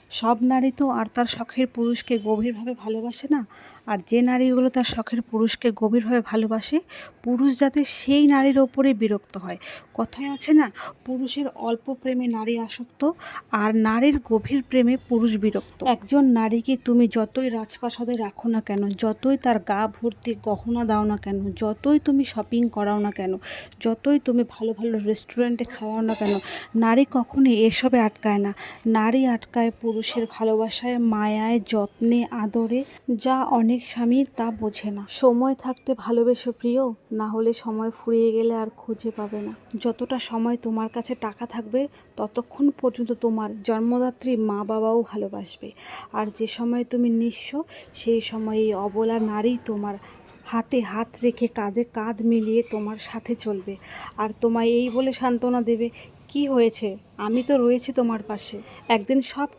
সব নারী তো আর তার শখের পুরুষকে গভীরভাবে ভালোবাসে না। আর যে নারীগুলো তার শখের পুরুষকে গভীরভাবে ভালোবাসে, পুরুষ যাতে সেই নারীর ওপরে বিরক্ত হয়। কথায় আছে না, পুরুষের অল্প প্রেমে নারী আসক্ত, আর নারীর গভীর প্রেমে পুরুষ বিরক্ত। একজন নারীকে তুমি যতই রাজপ্রাসাদে রাখো না কেন, যতই তার গা ভর্তি গহনা দাও না কেন, যতই তুমি শপিং করাও না কেন, যতই তুমি ভালো ভালো রেস্টুরেন্টে খাওয়াও না কেন, নারী কখনোই এসবে আটকায় না। নারী আটকায় পুরুষের ভালোবাসায়, মায়ায়, যত্নে, আদরে, যা অনেক স্বামী তা বোঝে না। সময় থাকতে ভালোবেসো প্রিয়, না হলে সময় ফুরিয়ে গেলে আর খুঁজে পাবে না। যতটা সময় তোমার কাছে টাকা থাকবে, ততক্ষণ পর্যন্ত তোমার জন্মদাত্রী মা বাবাও ভালোবাসবে। আর যে সময় তুমি নিঃস্ব, সেই সময় এই অবলা নারী তোমার হাতে হাত রেখে কাঁধে কাঁধ মিলিয়ে তোমার সাথে চলবে। আর তোমায় এই বলে সান্ত্বনা দেবে, কি হয়েছে, আমি তো রয়েছি তোমার পাশে, একদিন সব ঠিক